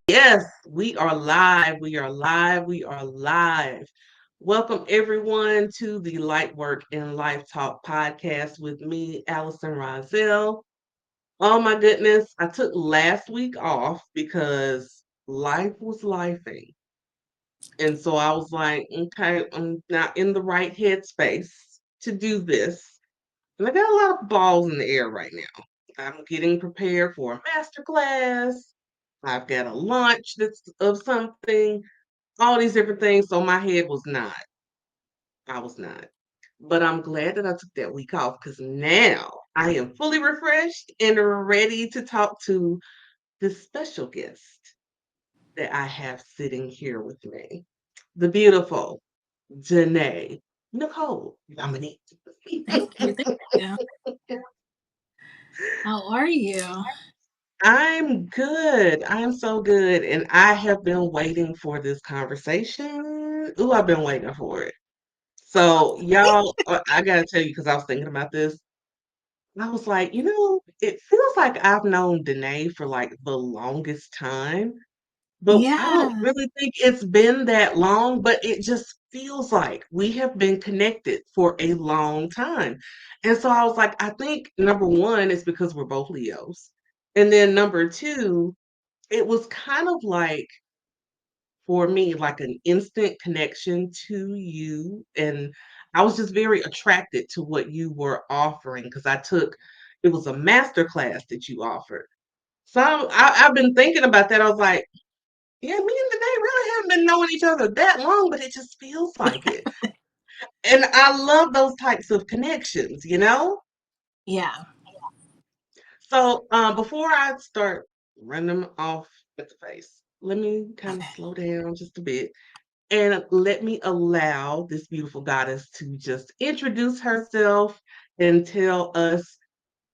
Yes, we are live. We are live. We are live. Welcome everyone to the Lightwork and Lifetalk podcast with me, Allison Rozelle. Oh my goodness, I took last week off because life was lifing. And so I was like, okay, I'm not in the right headspace to do this. And I got a lot of balls in the air right now. I'm getting prepared for a master class. I've got a launch that's of something, all these different things. So my head was not. I was not. But I'm glad that I took that week off because now I am fully refreshed and ready to talk to this special guest that I have sitting here with me. The beautiful Denay Nicole Dominic. Thank you. Thank you. How are you? I'm good. I'm so good. And I have been waiting for this conversation. Ooh, I've been waiting for it. So, y'all, I gotta tell you, because I was thinking about this. I was like, it feels like I've known Danae for like the longest time, but I don't Yeah. really think it's been that long, but it just feels like we have been connected for a long time. And so I was like, I think number one is because we're both Leos. And then number two, it was kind of like for me, like an instant connection to you. And I was just very attracted to what you were offering because it was a master class that you offered. So I've been thinking about that. I was like, yeah, me and Danae really haven't been knowing each other that long, but it just feels like it. And I love those types of connections. Yeah. So before I start running them off at the face, let me kind of Okay. slow down just a bit. And let me allow this beautiful goddess to just introduce herself and tell us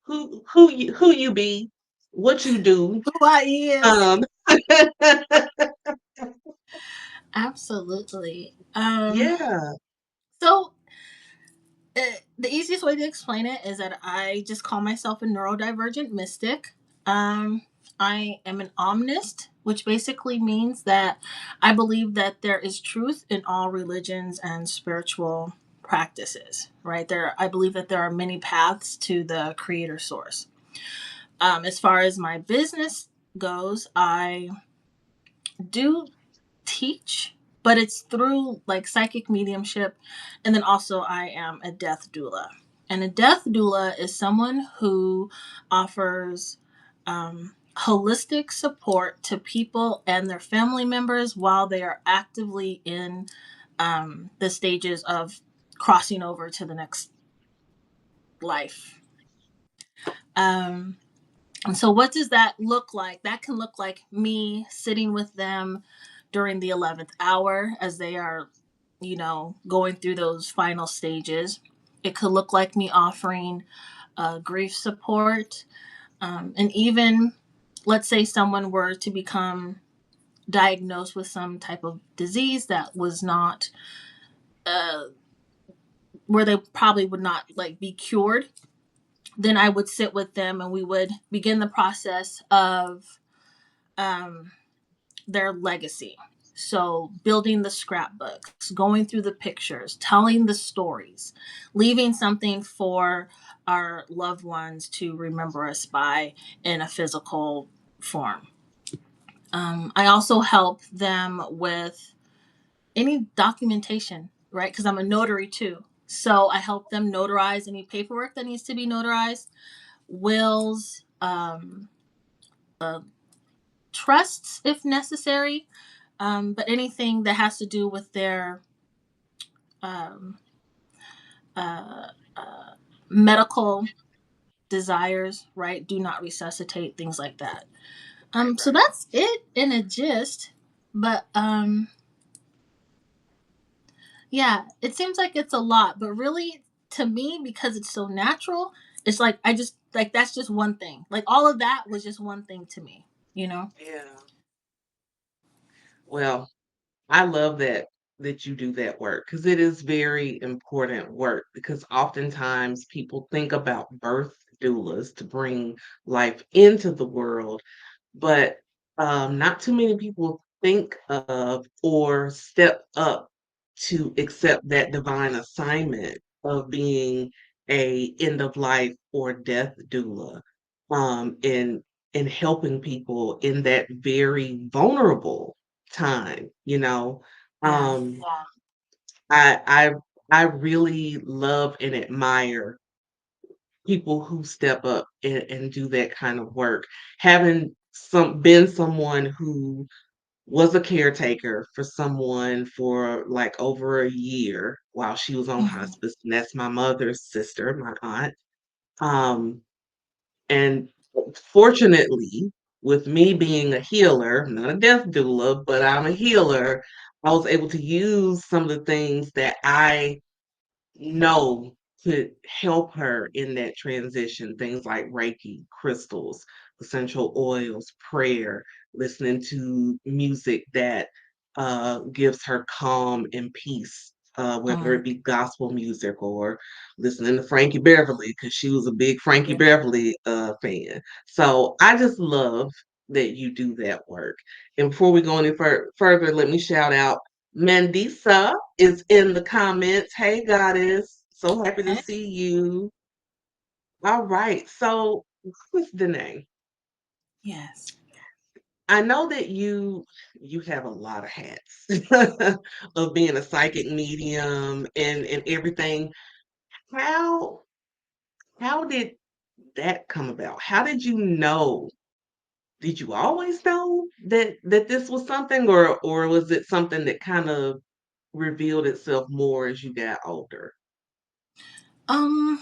who you be, what you do. Who I is. Um, Absolutely. yeah. So the easiest way to explain it is that I just call myself a neurodivergent mystic. Um, I am an omnist, which basically means that I believe that there is truth in all religions and spiritual practices. Right there, I believe that there are many paths to the creator source. As far as my business goes, I do teach, but it's through like psychic mediumship. And then also, I am a death doula. And a death doula is someone who offers holistic support to people and their family members while they are actively in the stages of crossing over to the next life. Um, And so, what does that look like? That can look like me sitting with them during the 11th hour as they are, going through those final stages. It could look like me offering grief support. And even, let's say, someone were to become diagnosed with some type of disease that was not, uh, where they probably would not like be cured, then I would sit with them and we would begin the process of um, their legacy. So, building the scrapbooks, going through the pictures, telling the stories, leaving something for our loved ones to remember us by in a physical form. I also help them with any documentation, right? Because I'm a notary too. So, I help them notarize any paperwork that needs to be notarized, wills, uh, trusts if necessary, but anything that has to do with their um, uh, uh, medical desires, right? Do not resuscitate, things like that. Right, So right. that's it in a gist. But yeah, it seems like it's a lot, but really, to me, because it's so natural, it's like I just like that's just one thing. Like all of that was just one thing to me, you know? Yeah. Well, I love that you do that work because it is very important work because oftentimes people think about birth doulas to bring life into the world, but not too many people think of or step up to accept that divine assignment of being a end of life or death doula, in helping people in that very vulnerable time, you know. Yeah. Yeah. I I really love and admire people who step up and do that kind of work. Having been someone who was a caretaker for someone for like over a year while she was on Mhm. hospice, and that's my mother's sister, my aunt. Um, and fortunately, with me being a healer, not a death doula, but I'm a healer, I was able to use some of the things that I know could help her in that transition. Things like Reiki, crystals, essential oils, prayer, listening to music that gives her calm and peace, whether Mm. it be gospel music or listening to Frankie Beverly, because she was a big Frankie Yeah. Beverly fan. So I just love that you do that work. And before we go any further, let me shout out Mandisa is in the comments. Hey, goddess. So happy to Okay. see you. All right. So, who's Denay? Yes. I know that you have a lot of hats of being a psychic medium and everything. How how did that come about? How did you know? Did you always know that this was something, or was it something that kind of revealed itself more as you got older? Um,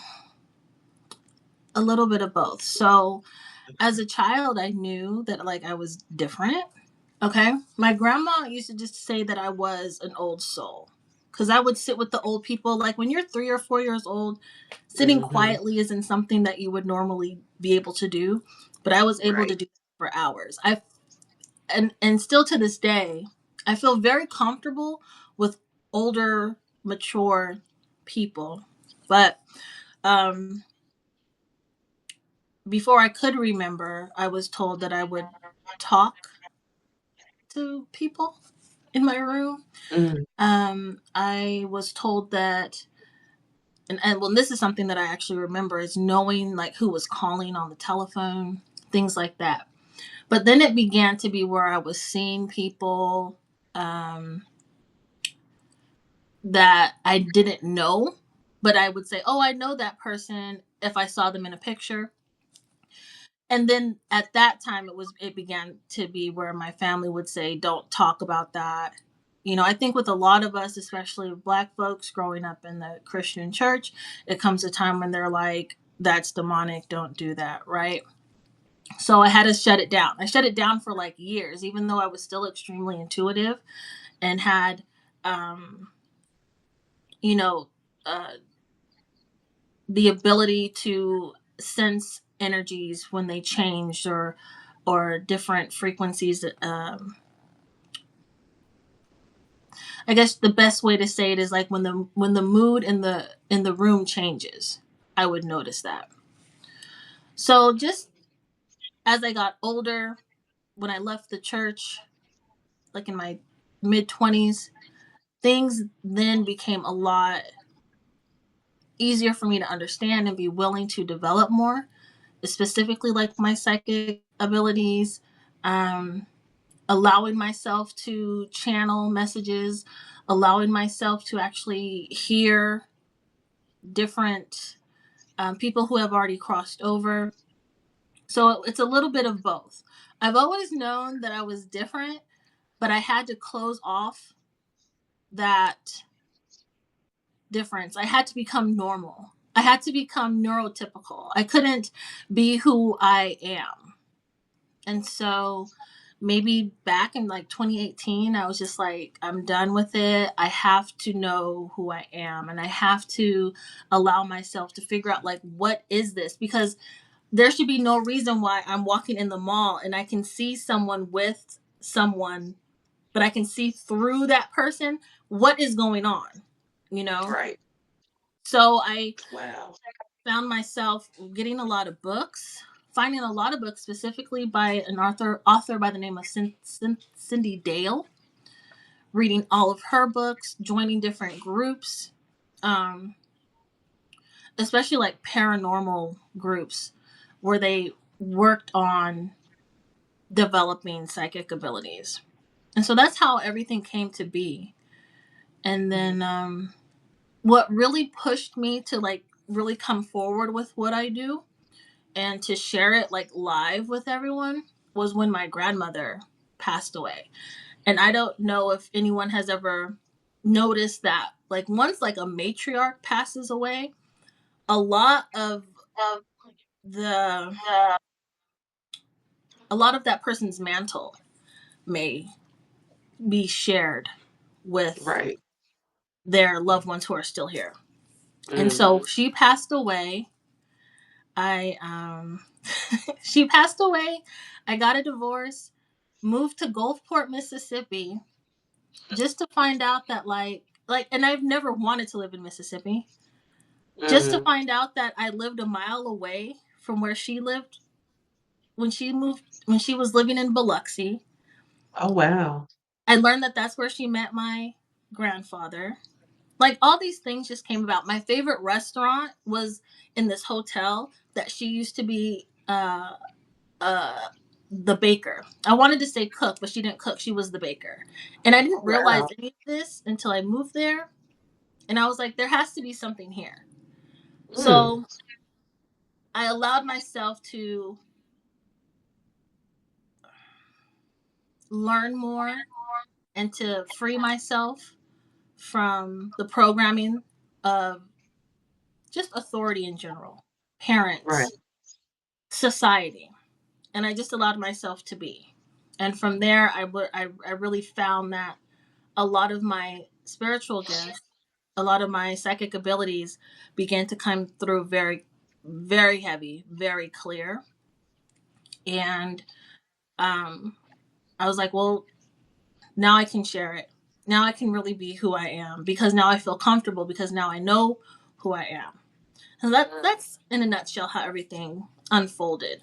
a little bit of both. So, as a child, I knew that like I was different. Okay. My grandma used to just say that I was an old soul. Because I would sit with the old people. Like when you're 3 or 4 years old, sitting Mhm. quietly isn't something that you would normally be able to do. But I was able to Right. do that for hours. And still to this day, I feel very comfortable with older, mature people. But um, before I could remember, I was told that I would talk to people in my room. Mm, I was told that, and well, this is something that I actually remember is knowing like who was calling on the telephone, things like that. But then it began to be where I was seeing people um, that I didn't know, but I would say, "Oh, I know that person" if I saw them in a picture. And then at that time it began to be where my family would say don't talk about that. I think with a lot of us, especially black folks growing up in the Christian church, it comes a time when they're like, that's demonic, don't do that, right? So I had to shut it down. I shut it down for like years, even though I was still extremely intuitive and had um you know uh the ability to sense energies when they changed, or different frequencies. I guess the best way to say it is like when the mood in the room changes, I would notice that. So just as I got older, when I left the church, like in my mid 20s, things then became a lot easier for me to understand and be willing to develop more, specifically like my psychic abilities, um, allowing myself to channel messages, allowing myself to actually hear different people who have already crossed over. So it's a little bit of both. I've always known that I was different, but I had to close off that difference. I had to become normal. I had to become neurotypical. I couldn't be who I am. And so maybe back in like 2018, I was just like, I'm done with it. I have to know who I am, and I have to allow myself to figure out like, what is this? Because there should be no reason why I'm walking in the mall and I can see someone with someone, but I can see through that person what is going on, you know? right. So I Wow. found myself getting a lot of books. finding a lot of books, specifically by an author by the name of Cindy Dale, reading all of her books, joining different groups, um, especially like paranormal groups where they worked on developing psychic abilities. And so that's how everything came to be. And then what really pushed me to like really come forward with what I do and to share it like live with everyone was when my grandmother passed away. And I don't know if anyone has ever noticed that like once like a matriarch passes away, a lot of the a lot of that person's mantle may be shared with Right. their loved ones who are still here. And so Mm-hmm. she passed away. I she passed away. I got a divorce, moved to Gulfport, Mississippi, just to find out that and I've never wanted to live in Mississippi. Just to Mm-hmm. find out that I lived a mile away from where she lived when she was living in Biloxi. Oh, wow. I learned that that's where she met my grandfather. Like all these things just came about. My favorite restaurant was in this hotel that she used to be uh the baker. I wanted to say cook, but she didn't cook. She was the baker. And I Oh, didn't realize wow. any of this until I moved there. And I was like, there has to be something here. Mm. So I allowed myself to learn more and to free myself from the programming of just authority in general, Right. parents, society. And I just allowed myself to be. And from there, I really found that a lot of my spiritual gifts, a lot of my psychic abilities began to come through very, very heavy, very clear. And um, I was like, well, now I can share it. Now I can really be who I am because now I feel comfortable because now I know who I am. And that's in a nutshell how everything unfolded.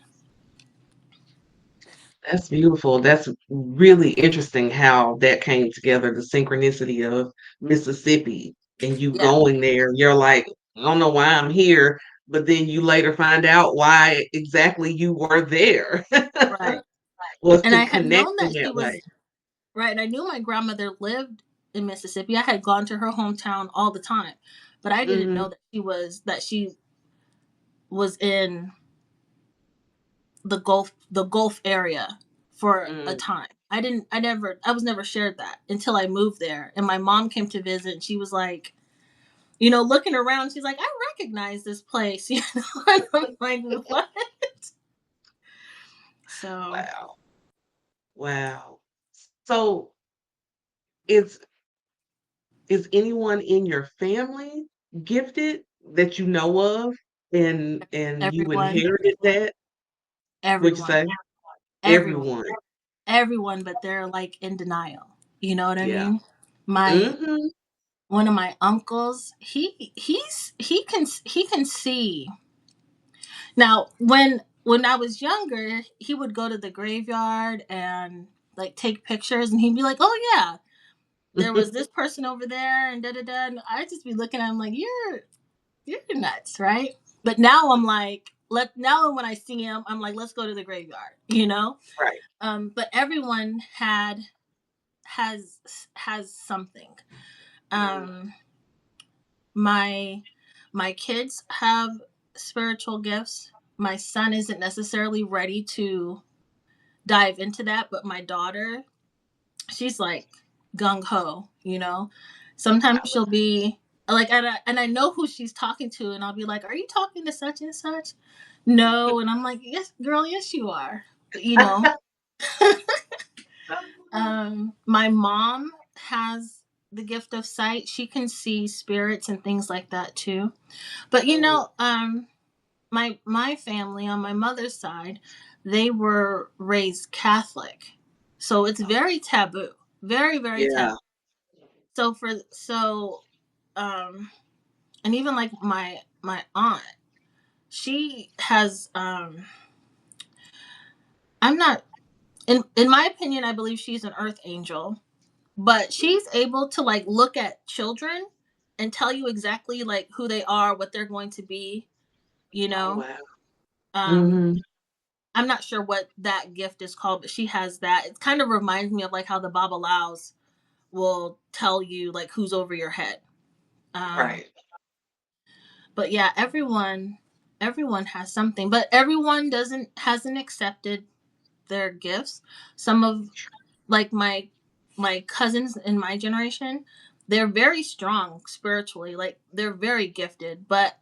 That's beautiful. That's really interesting how that came together, the synchronicity of Mississippi and you Yeah, going there. You're like, I don't know why I'm here, but then you later find out why exactly you were there right. was And to I had connect known in that she that way. was right. And I knew my grandmother lived in Mississippi. I had gone to her hometown all the time, but I didn't Hmm. know that she was in the Gulf area for a Mm. time. I was never shared that until I moved there. And my mom came to visit and she was like, looking around, she's like, I recognize this place, And I'm like, what? So Wow. Wow. So is is anyone in your family gifted that you know of and you everyone, inherited that? Would you everyone, say? everyone, Everyone. everyone, but they're like in denial. You know what I Yeah. mean? My Mhm. One of my uncles, he can see. Now, when I was younger, he would go to the graveyard and like take pictures, and he'd be like, "Oh yeah, there was this person over there," and da da da. And I'd just be looking at him like, "You're nuts, right?" But now I'm like, now when I see him, I'm like, "Let's go to the graveyard." Right. But everyone has has something. Mm. Um, my my kids have spiritual gifts. My son isn't necessarily ready to dive into that, but my daughter, she's like gung ho. Sometimes I would she'll be like, and I know who she's talking to, and I'll be like, "Are you talking to such and such?" No, and I'm like, "Yes, girl, yes, you are." You know, my mom has the gift of sight. She can see spirits and things like that too. But Mm. my family on my mother's side, they were raised Catholic, so it's very taboo, very very taboo. Yeah. So um, and even like my aunt, she has I'm not in my opinion, I believe she's an earth angel, but she's able to like look at children and tell you exactly like who they are, what they're going to be, you Oh know. wow. Um Mm-hmm. I'm not sure what that gift is called, but she has that. It kind of reminds me of like how the Babalaos will tell you like who's over your head. Um Right. but yeah, everyone has something, but everyone doesn't hasn't accepted their gifts. Some of like my cousins in my generation, they're very strong spiritually, like they're very gifted, but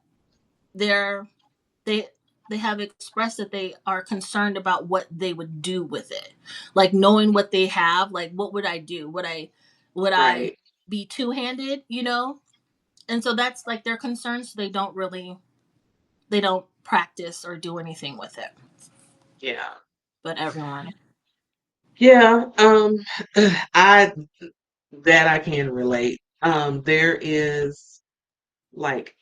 they're they they have expressed that they are concerned about what they would do with it, like knowing what they have, like what would I do, would I Right. be two-handed, you know. And so that's like their concerns, so they don't practice or do anything with it. Yeah. But everyone. Yeah. I that I can relate. There is like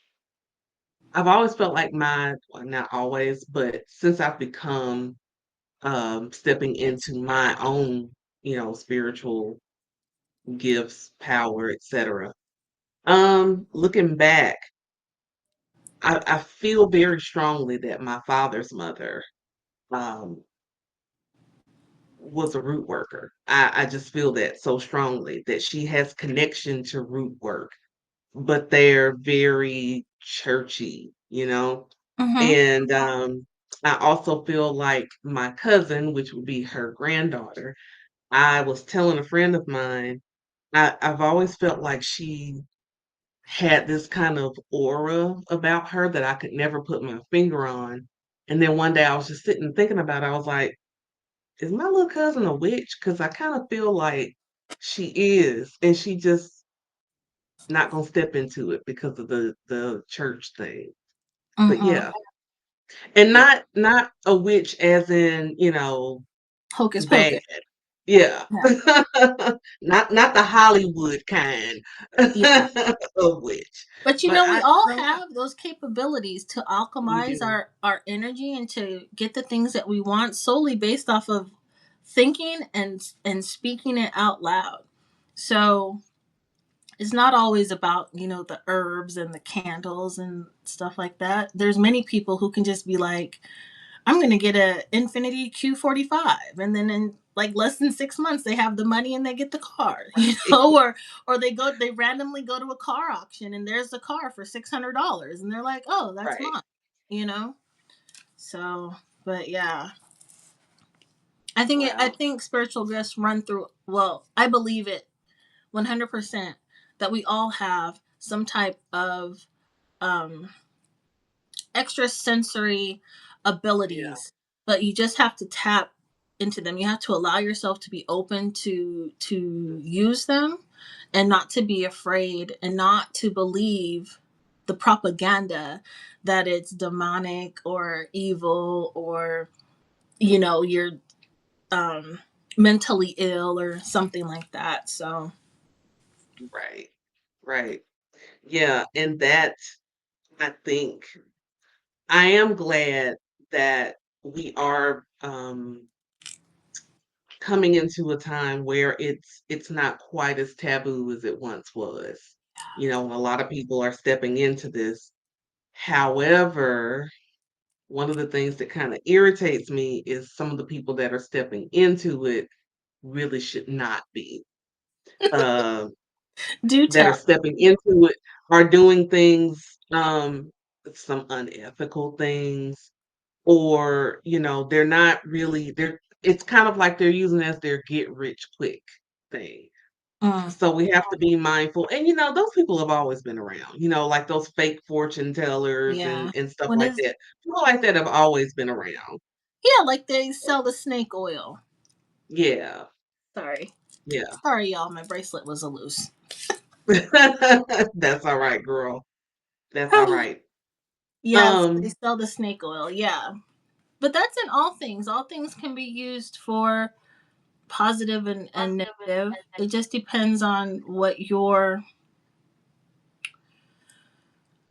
I've always felt like well, not always, but since I've become stepping into my own, spiritual gifts, power, etc. Looking back, I feel very strongly that my father's mother um was a root worker. I just feel that so strongly that she has connection to root work, but they're very churchy. Mm-hmm. And I also feel like my cousin, which would be her granddaughter, I was telling a friend of mine, I've always felt like she had this kind of aura about her that I could never put my finger on. And then one day I was just sitting thinking about it. I was like, is my little cousin a witch? Because I kind of feel like she is, and she just not gonna step into it because of the church thing. But Mm-hmm. yeah, and Yeah. not a witch as in Hocus bad. pocus. Yeah, Yeah. not the Hollywood kind Yeah. of witch. But you But know, we I all no, have those capabilities to we alchemize do. our energy and to get the things that we want solely based off of thinking and speaking it out loud. So it's not always about, you know, the herbs and the candles and stuff like that. There's many people who can just be like, I'm going to get a Infinity Q45, and then in like less than 6 months they have the money and they get the car, you know, or they randomly go to a car auction and there's a car for $600 and they're like, oh, that's Right. mine, you know. So, but yeah, I Wow. think spiritual gifts run through. Well, I believe it 100% that we all have some type of um extrasensory Yeah. abilities, but you just have to tap into them. You have to allow yourself to be open to use them, and not to be afraid, and not to believe the propaganda that it's demonic or evil, or you know, you're um mentally ill or something like that. So Right. Right. Yeah. And that, I think, I am glad that we are coming into a time where it's not quite as taboo as it once was. A lot of people are stepping into this. However, one of the things that kind of irritates me is some of the people that are stepping into it really should not be. Uh, do that are tell. stepping into it are doing things, some unethical things, or they're not really they're it's kind of like they're using it as their get rich quick thing. Mm, So we have to be mindful. And those people have always been around, like those fake fortune tellers and yeah. and stuff When like is that. People like that have always been around. Yeah, like they sell the snake oil. Yeah. Sorry. Yeah. Sorry, y'all. My bracelet was a loose. That's all right, girl. That's all right. Yes, they Um, sell the snake oil. Yeah. But that's in all things. All things can be used for positive and negative. It just depends on what your,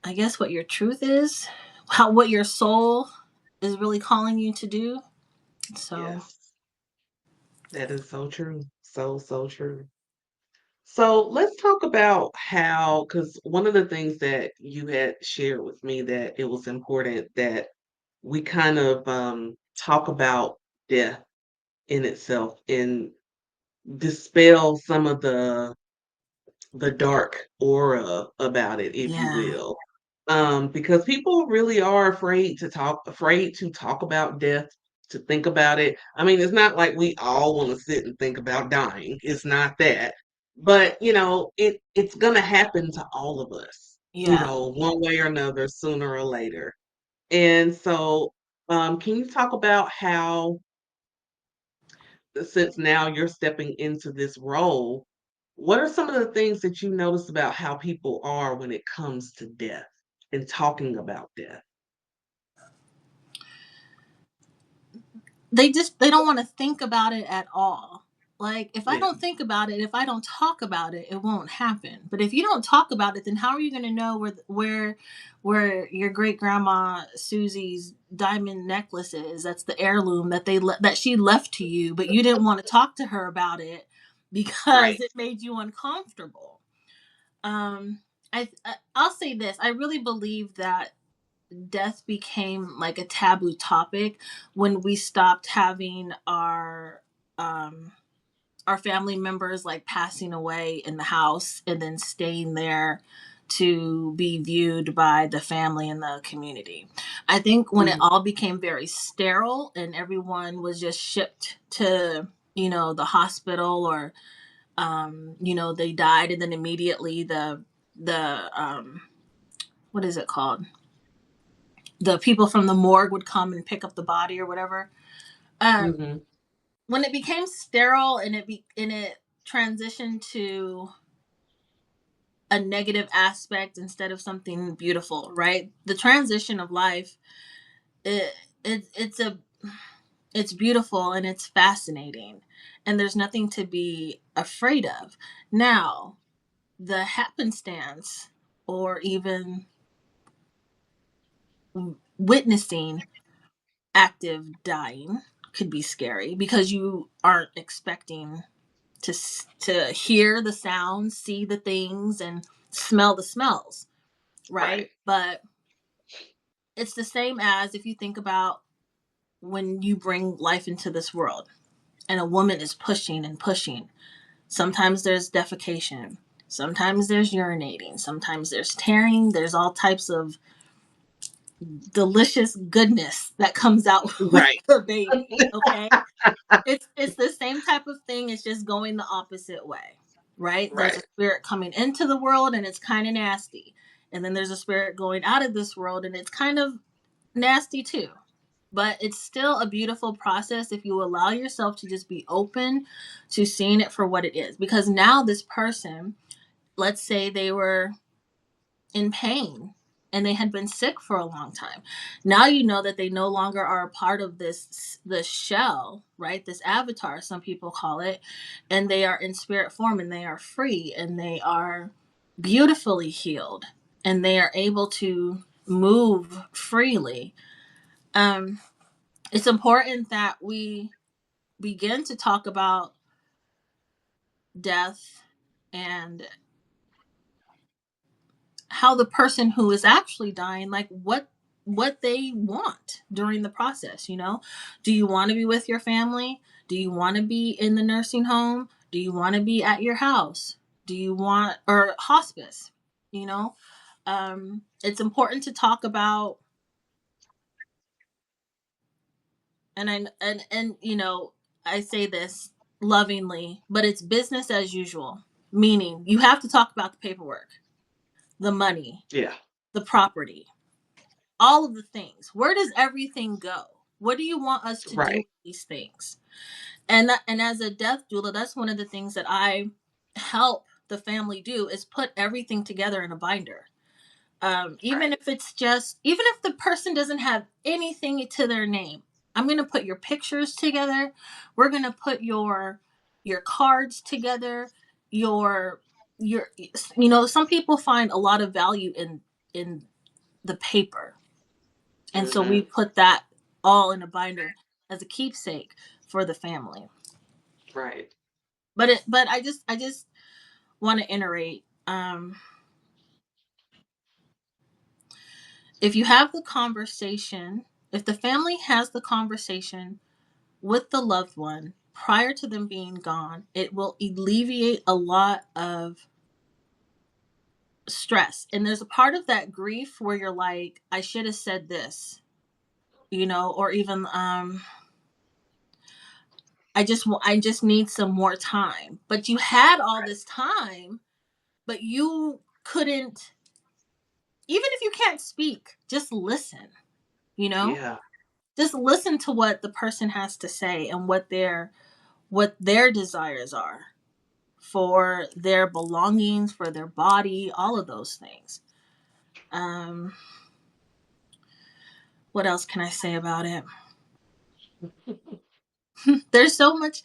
I guess, what your truth is, what your soul is really calling you to do. So, yes. That is so true. So, so true. So let's talk about how, because one of the things that you had shared with me that it was important that we kind of talk about death in itself and dispel some of the dark aura about it, if you Yeah. will. Because people really are afraid to talk about death, to think about it. I mean, it's not like we all want to sit and think about dying. It's not that. But, it's gonna happen to all of us, Yeah. one way or another, sooner or later. And so, can you talk about how, since now you're stepping into this role, what are some of the things that you notice about how people are when it comes to death and talking about death? They don't want to think about it at all. Like, if I Yeah, don't think about it, if I don't talk about it, it won't happen. But if you don't talk about it, then how are you going to know where your great grandma Susie's diamond necklace is? That's the heirloom that she left to you, but you didn't want to talk to her about it because right. it made you uncomfortable. um I'll say this: I really believe that death became like a taboo topic when we stopped having um our family members like passing away in the house and then staying there to be viewed by the family and the community. I think when it Mhm, all became very sterile and everyone was just shipped to, the hospital, or they died, and then immediately the what is it called, the people from the morgue would come and pick up the body or whatever. Um, mhm, when it became sterile and it transitioned to a negative aspect instead of something beautiful, right? The transition of life, it, it's it's beautiful and it's fascinating, and there's nothing to be afraid of. Now, the happenstance or even witnessing active dying could be scary because you aren't expecting to hear the sounds, see the things, and smell the smells, right? right. But it's the same as if you think about when you bring life into this world and a woman is pushing and pushing. Sometimes there's defecation, sometimes there's urinating, sometimes there's tearing, there's all types of delicious goodness that comes out with Right. the baby. Okay. It's the same type of thing. It's just going the opposite way, right? There's a Right. spirit coming into the world and it's kind of nasty, and then there's a spirit going out of this world and it's kind of nasty too. But it's still a beautiful process if you allow yourself to just be open to seeing it for what it is. Because now this person, let's say they were in pain and they had been sick for a long time. Now you know that they no longer are a part of this shell, right? This avatar, some people call it, and they are in spirit form and they are free and they are beautifully healed and they are able to move freely. Um, it's important that we begin to talk about death and how the person who is actually dying, like what they want during the process. Do you want to be with your family? Do you want to be in the nursing home? Do you want to be at your house? Do you want, or hospice? you know it's important to talk about. And I say this lovingly, but it's business as usual, meaning you have to talk about the paperwork, the money, Yeah. the property, all of the things. Where does everything go? What do you want us to do Right. with these things? And as a death doula, that's one of the things that I help the family do, is put everything together in a binder. Even Right. if it's just, even if the person doesn't have anything to their name, I'm going to put your pictures together. We're going to put your cards together. Your some people find a lot of value in the paper, and so we Hmm. put that all in a binder as a keepsake for the family. Right. But I just want to iterate. If you have the conversation, if the family has the conversation with the loved one prior to them being gone, it will alleviate a lot of stress. And there's a part of that grief where you're like, I should have said this, or even I just need some more time. But you had all this time, but you couldn't, even if you can't speak, just listen, you know? Yeah. Just listen to what the person has to say and what their desires are for their belongings, for their body, all of those things. Um, what else can I say about it? There's so much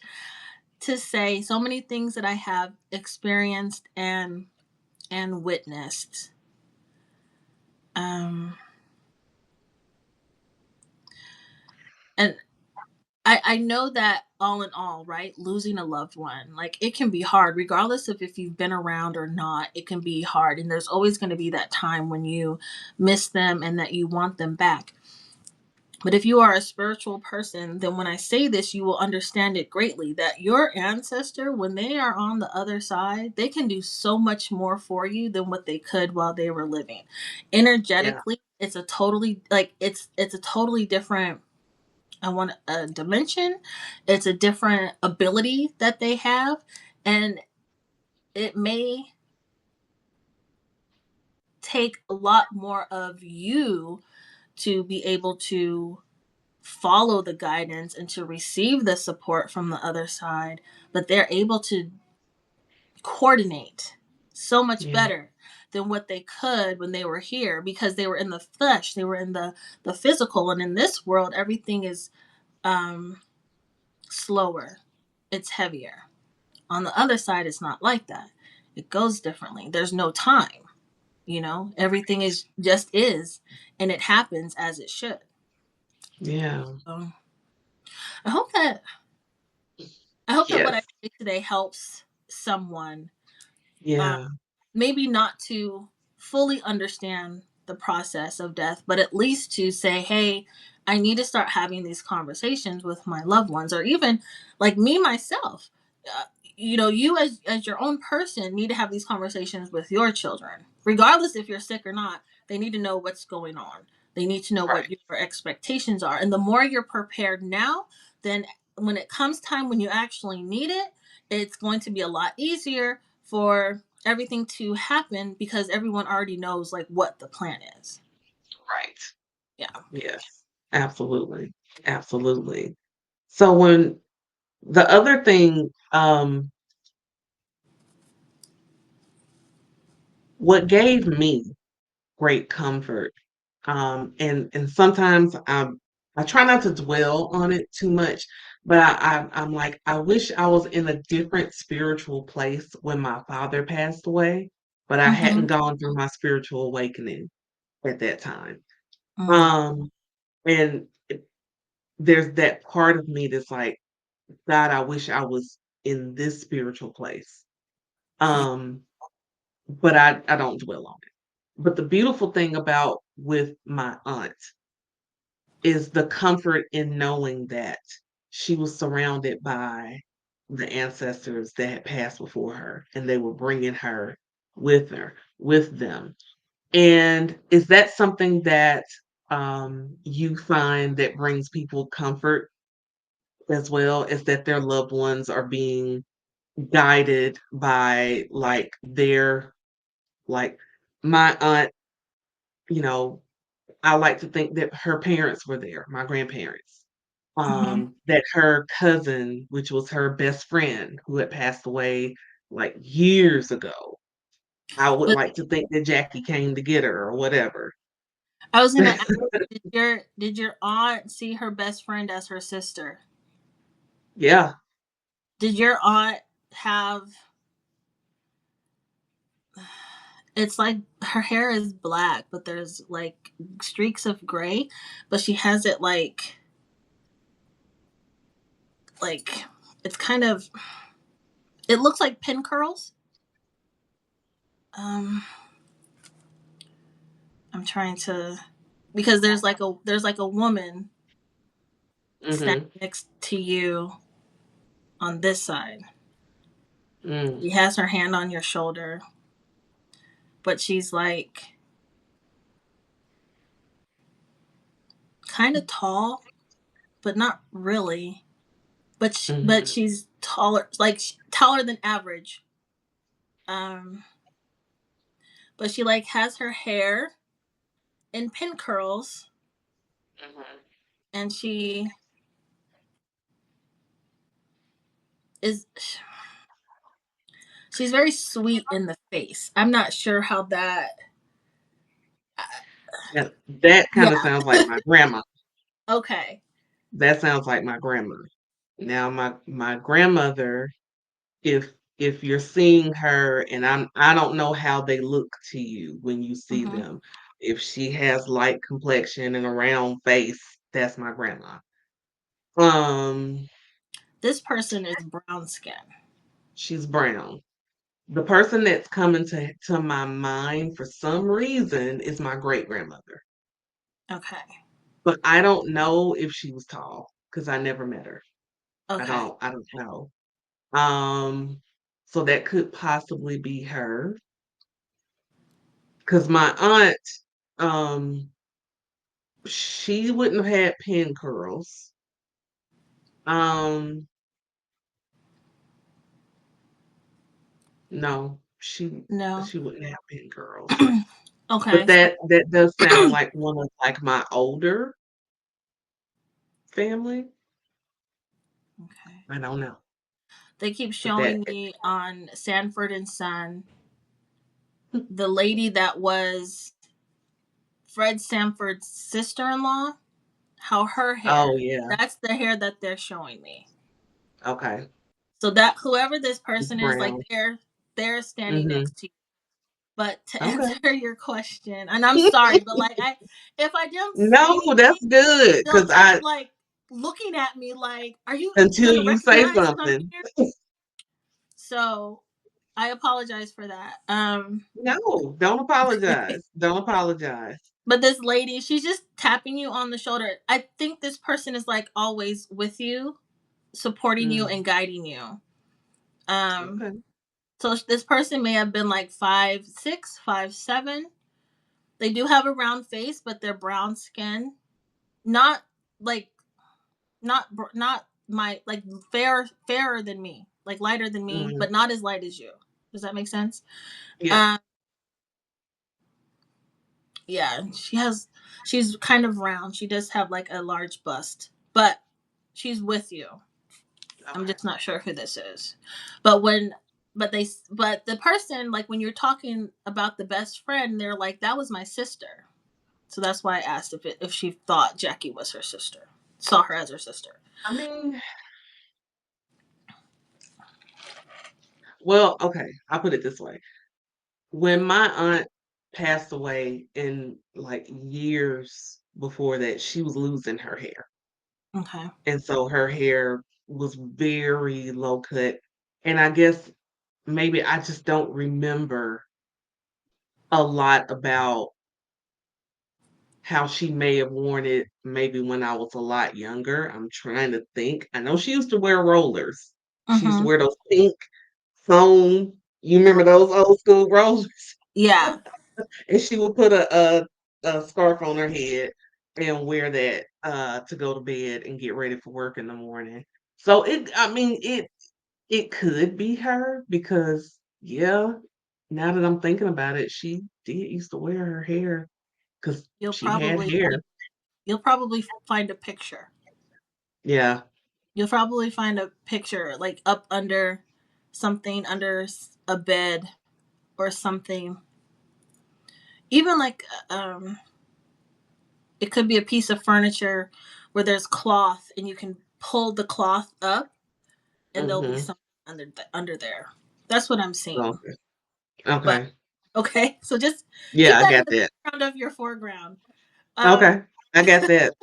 to say, so many things that I have experienced and witnessed. Um, and I know that all in all, right, losing a loved one, like it can be hard, regardless of if you've been around or not. It can be hard, and there's always going to be that time when you miss them and that you want them back. But if you are a spiritual person, then when I say this, you will understand it greatly that your ancestor, when they are on the other side, they can do so much more for you than what they could while they were living. Yeah. Energetically, it's a totally it's a totally different I want a dimension. It's a different ability that they have, and it may take a lot more of you to be able to follow the guidance and to receive the support from the other side, but they're able to coordinate so much Yeah. better than what they could when they were here, because they were in the flesh, they were in the physical. And in this world, everything is um slower, it's heavier. On the other side, it's not like that. It goes differently. There's no time, everything is just is, and it happens as it should. Yeah. So i hope that I hope that what I Yes. say today helps someone, uh, Yeah. maybe not to fully understand the process of death, but at least to say, hey, I need to start having these conversations with my loved ones, or even like me myself. You as your own person need to have these conversations with your children, regardless if you're sick or not. They need to know what's going on. They need to know what Right. your expectations are. And the more you're prepared now, then when it comes time when you actually need it, it's going to be a lot easier for everything to happen, because everyone already knows like what the plan is. Right. Yeah. Yes. Absolutely. Absolutely. So when the other thing, what gave me great comfort, and sometimes I try not to dwell on it too much, but I'm like, I wish I was in a different spiritual place when my father passed away, but I hadn't Mm-hmm. gone through my spiritual awakening at that time. Mm. Um, and there's that part of me that's like, God, I wish I was in this spiritual place. Yeah. Um, but I don't dwell on it. But the beautiful thing about with my aunt is the comfort in knowing that she was surrounded by the ancestors that had passed before her, and they were bringing her with them. And is that something that you find that brings people comfort as well, is that their loved ones are being guided by like my aunt, you know, I like to think that her parents were there, my grandparents. Mm-hmm. That her cousin, which was her best friend who had passed away like years ago, I would But like to think that Jackie came to get her or whatever. I was gonna ask, did your aunt see her best friend as her sister? Yeah. Did your aunt have, it's like her hair is black, but there's like streaks of gray, but she has it like it's kind of, it looks like pin curls. Um, I'm trying to, because there's like a woman standing Mm-hmm. next to you on this side. Mm. She has her hand on your shoulder, but she's like kind of tall, but not really. But Mm-hmm. she's taller, like taller than average. Um, but she like has her hair in pin curls, Mm-hmm. and she is she's very sweet in the face. I'm not sure how that. That kind of Yeah. sounds like my grandma. Okay. That sounds like my grandma. Now my grandmother, if you're seeing her, and I don't know how they look to you when you see Hmm. them. If she has light complexion and a round face, that's my grandma. Um, This person is brown skin. she's brown. The person that's coming to my mind for some reason is my great grandmother. Okay. But I don't know if she was tall because I never met her. Okay. I don't know. Um, so that could possibly be her. Because my aunt, um, she wouldn't have had pin curls. Um, no, No. she wouldn't have pin curls. But Okay. that does sound like one of like my older family. Okay. I don't know, They keep but that showing me on Sanford and Son the lady that was Fred Sanford's sister-in-law. How her oh hair. yeah, That's the hair that they're showing me. okay, So that whoever this it's person is, like brown. they're standing Mm-hmm. next to you. But to Okay. answer your question, and I'm sorry, but like if I don't say No, anything, that's good they'll because keep I like looking at me like, "Are you until gonna you say recognize that I'm something. here?" So I apologize for that. No, don't apologize. Don't apologize. But this lady, she's just tapping you on the shoulder. I think this person is like always with you, supporting you Mm, and guiding you. Um, okay. so this person may have been like 5'6", 5'7". They do have a round face, but they're brown skin. Not like not my like fairer than me, like lighter than me, Mm, but not as light as you. Does that make sense? yeah. Um, yeah, she's kind of round. She does have like a large bust, but she's with you. I'm Okay. just not sure who this is. But when but the person, like when you're talking about the best friend, they're like, that was my sister. So that's why I asked if she thought Jackie was her sister. Saw her as her sister. I mean, well, okay. I'll put it this way. When my aunt passed away in like years before that, she was losing her hair. Okay. And so her hair was very low cut. And I guess maybe I just don't remember a lot about how she may have worn it maybe when I was a lot younger. I'm trying to think. I know she used to wear rollers. She used to Mm-hmm. wear those pink foam. You remember those old school rollers? Yeah. And she would put a scarf on her head and wear that to go to bed and get ready for work in the morning. So I mean it could be her because yeah, now that I'm thinking about it, she did used to wear her hair because You'll she had probably hair. you'll probably find a picture. Yeah. You'll probably find a picture like up under something, under a bed or something. Even like it could be a piece of furniture where there's cloth and you can pull the cloth up and there'll be Mhm. something under there. That's what I'm seeing. Okay. But Okay. okay, so just Yeah, keep I that in got the that. background of your foreground. Um, Okay. I got that.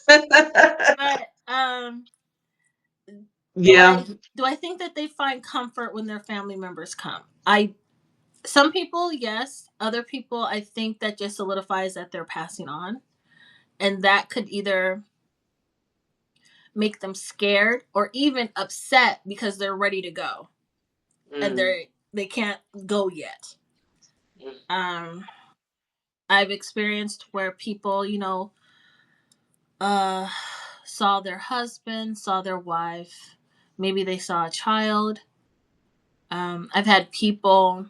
but Do Yeah. I do I think that they find comfort when their family members come? I Some people, yes. Other people, I think that just solidifies that they're passing on, and that could either make them scared or even upset because they're ready to go and Mm. they can't go yet. Um, I've experienced where people, uh, saw their husband, saw their wife, maybe they saw a child. I've had people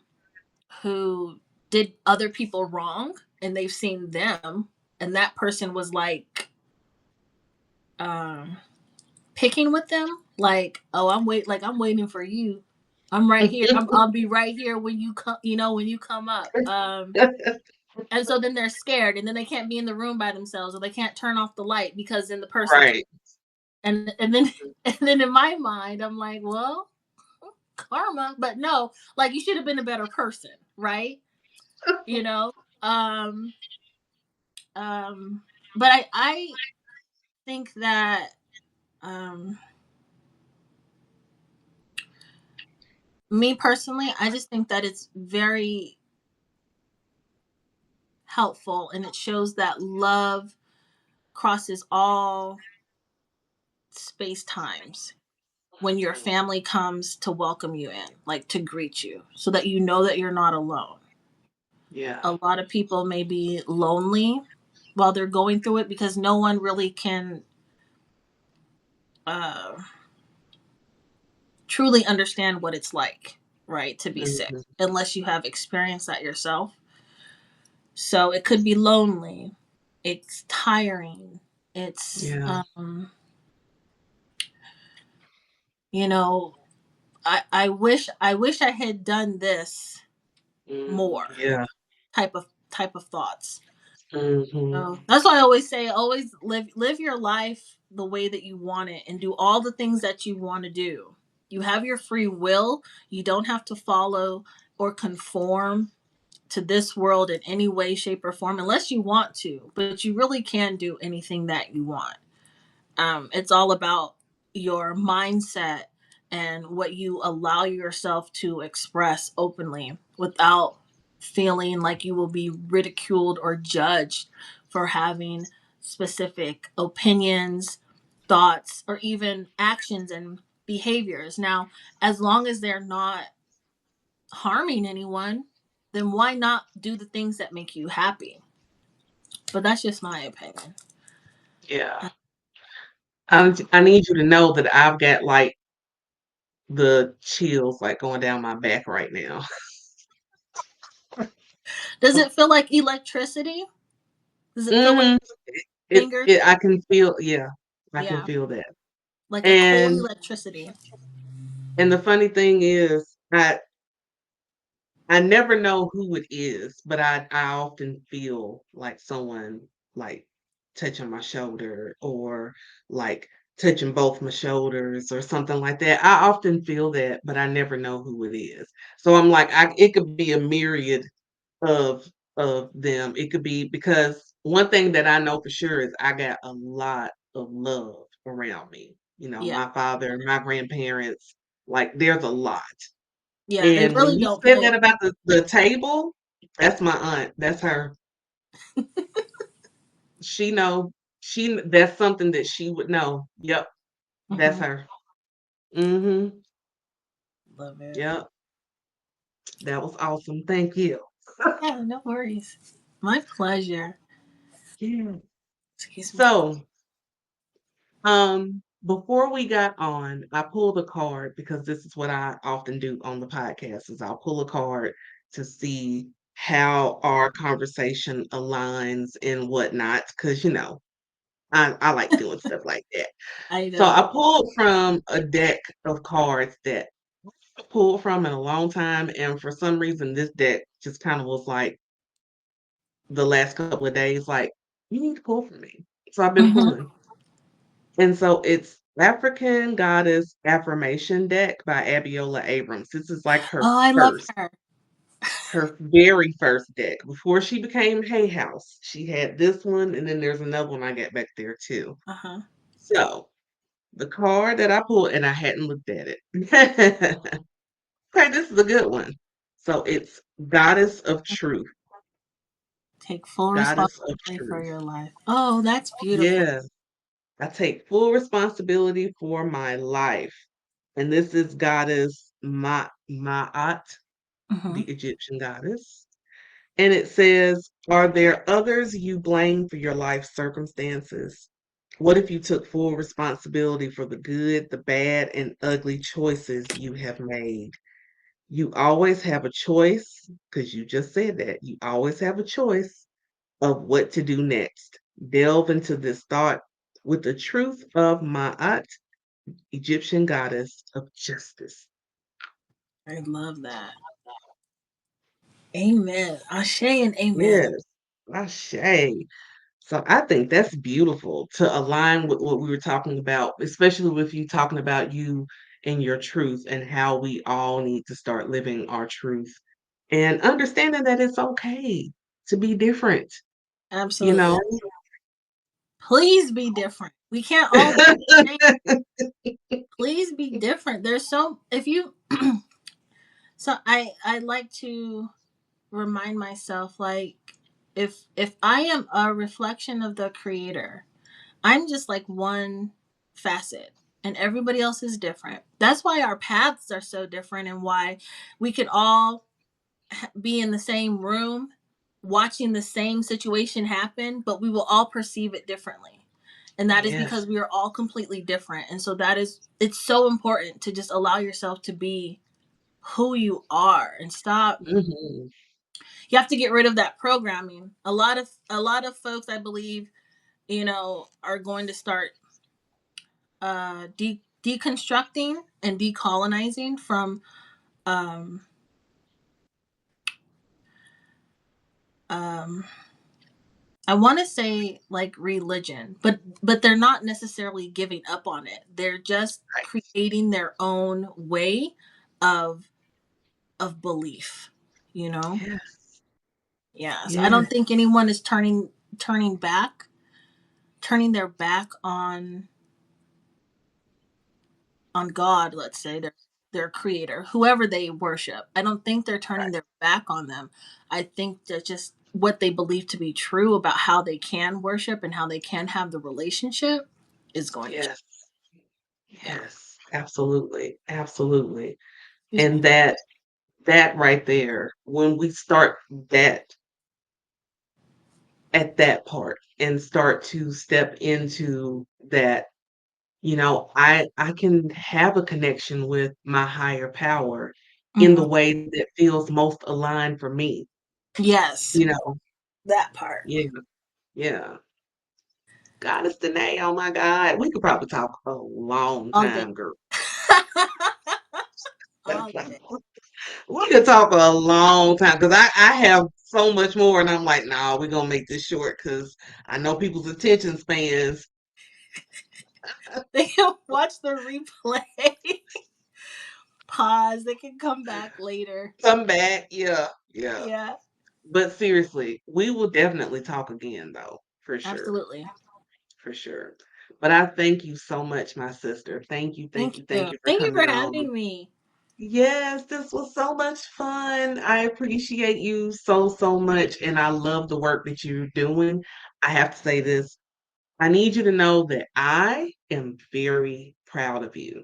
who did other people wrong and they've seen them, and that person was um, picking with them, like, oh, I'm waiting for you. I'm right here. I'll be right here when you come. When you come up. And so then they're scared, and then they can't be in the room by themselves, or they can't turn off the light because then the person Right. and then and then in my mind I'm like, well, karma, but no, like you should have been a better person, right? You know, um, um, but I think that um, me personally, I just think that it's very helpful, and it shows that love crosses all space times when your family comes to welcome you in, like to greet you, so that you know that you're not alone. Yeah. A lot of people may be lonely while they're going through it because no one really can uh, truly understand what it's like, right, to be sick Mhm. unless you have experienced that yourself. So it could be lonely, it's tiring, it's Yeah. you know I wish I had done this more, Yeah. type of thoughts. Mhm. So that's why I always say, always live your life the way that you want it and do all the things that you want to do. You have your free will. You don't have to follow or conform to this world in any way, shape, or form unless you want to, but you really can do anything that you want. It's all about your mindset and what you allow yourself to express openly without feeling like you will be ridiculed or judged for having specific opinions, thoughts, or even actions and behaviors. Now, as long as they're not harming anyone, then why not do the things that make you happy? But that's just my opinion. Yeah. I need you to know that I've got like the chills like going down my back right now. Does it feel like electricity? Does it feel like Mhm. fingers? I can feel, yeah, I can Yeah, feel that. like a cold And electricity. and the funny thing is, I never know who it is, but I often feel like someone like touching my shoulder or like touching both my shoulders or something like that. I often feel that, but I never know who it is. So I'm like, it could be a myriad of them. It could be because one thing that I know for sure is I got a lot of love around me. Yeah, My father, my grandparents, like there's a lot. yeah. They And when really you don't said play. that about the table, that's my aunt. That's her. She know that's something that she would know. Yep, that's Hmm. her. Mm-hmm. Love it. Yep. That was awesome. Thank you. Yeah, no worries. My pleasure. Yeah. Excuse me. So, before we got on, I pulled a card because this is what I often do on the podcast is I'll pull a card to see how our conversation aligns and whatnot. Because I like doing stuff like that. I So I know. pulled from a deck of cards that I pulled from in a long time, and for some reason, this deck just kind of was like the last couple of days, like you need to pull from me. So I've been Hmm. pulling, and so it's African Goddess Affirmation Deck by Abiola Abrams. This is like Oh, I love her. her very first deck before she became Hay House. She had this one, and then there's another one I got back there too. Uh huh. So. the card that I pulled, and I hadn't looked at it. Okay, this is a good one. So it's Goddess of Truth. Take full Goddess of responsibility for Truth. your life. Oh, that's beautiful. Yes. I take full responsibility for my life. And this is Goddess Ma'at, the Hmm. Egyptian goddess. And it says, are there others you blame for your life circumstances? What if you took full responsibility for the good, the bad, and ugly choices you have made? You always have a choice, because you just said that. You always have a choice of what to do next. Delve into this thought with the truth of Ma'at, Egyptian goddess of justice. I love that. Amen. Ashe and amen. Yes, Ashe. So I think that's beautiful to align with what we were talking about, especially with you talking about you and your truth and how we all need to start living our truth and understanding that it's okay to be different, you Absolutely. know? Please be different. We can't all be the same. Please be different. There's so if you so I like to remind myself like if I am a reflection of the creator, I'm just like one facet and everybody else is different. That's why our paths are so different and why we could all be in the same room watching the same situation happen, but we will all perceive it differently. And that is Yes. because we are all completely different. And so that is, it's so important to just allow yourself to be who you are and stop. Mhm. You have to get rid of that programming. A lot of folks, I believe, are going to start deconstructing and decolonizing from um, um, I want to say like religion, but they're not necessarily giving up on it. They're just Right. creating their own way of of belief, you know? Yes. Yeah. So I Yes. don't think anyone is turning back, turning their back on God, let's say, their creator, whoever they worship. I don't think they're turning their back on them. I think that just what they believe to be true about how they can worship and how they can have the relationship is going to change. Yes. Yeah. Yes. Absolutely. Absolutely. Excuse And me. that right there, when we start that at that part and start to step into that, I can have a connection with my higher power in Hmm. the way that feels most aligned for me, Yes, you know? that part. Yeah, yeah. Goddess Denay, oh my God. We could probably talk a long All day. time, girl. All day. We could talk a long time because I have so much more, and I'm like, nah, we're gonna make this short because I know people's attention spans They can watch the replay. Pause. They can come back later. come back. Yeah, yeah. Yeah, But seriously, we will definitely talk again, though, for sure, absolutely. for sure. But I thank you so much, my sister. Thank you, thank Thank you, you. thank you for Thank you for coming on. having me. Yes, this was so much fun. I appreciate you so, so much, and I love the work that you're doing. I have to say this. I need you to know that I am very proud of you.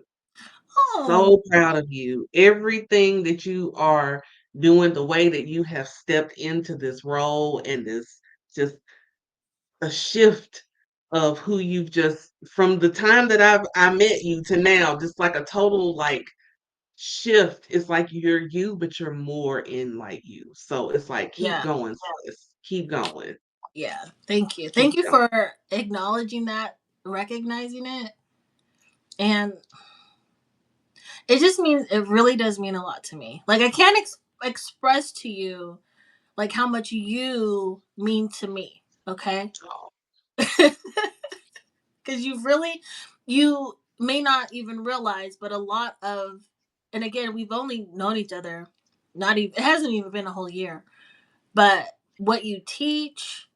Oh, So proud of you. Everything that you are doing, the way that you have stepped into this role and this just a shift of who you've just from the time that I met you to now, just like a total like shift. It's like you're you, but you're more in like you. So it's like keep yeah. going, sis. Keep going. Yeah. Thank you. Thank Keep you going. for acknowledging that, recognizing it. And it just means, it really does mean a lot to me. Like, I can't express to you, like, how much you mean to me. Okay. Oh, Because you may not even realize, but a lot of, and again, we've only known each other, not even, it hasn't even been a whole year, but what you teach,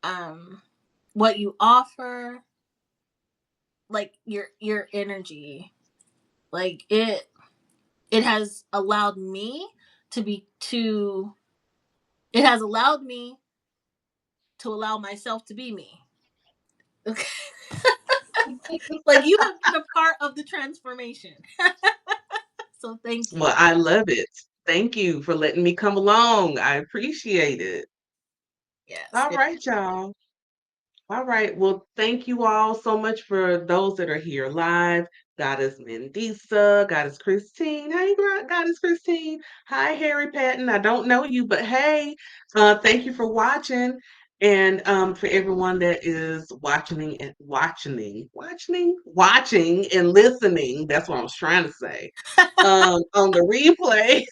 um, what you offer, like your energy, like it has allowed me to be to it has allowed me to allow myself to be me. Okay. Like you have been a part of the transformation. So thank you. Well, I love it. Thank you for letting me come along. I appreciate it. Yes. All right, y'all. All right. Well, thank you all so much for those that are here live. Goddess Mendisa, Goddess Christine. Hey, Goddess Christine. Hi, Harry Patton. I don't know you, but hey, thank you for watching. And for everyone that is watching and listening. That's what I was trying to say. On the replay.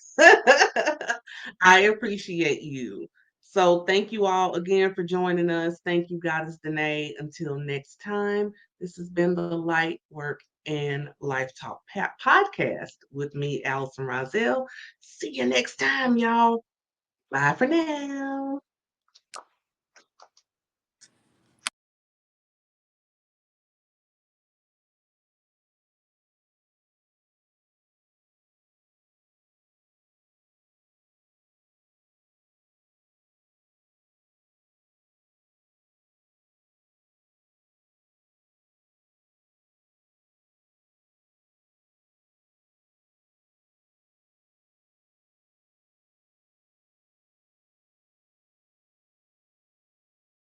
I appreciate you. So thank you all again for joining us. Thank you, Goddess Denay. Until next time, this has been the Light Work and Life Talk podcast with me, Allison Rozelle. See you next time, y'all. Bye for now.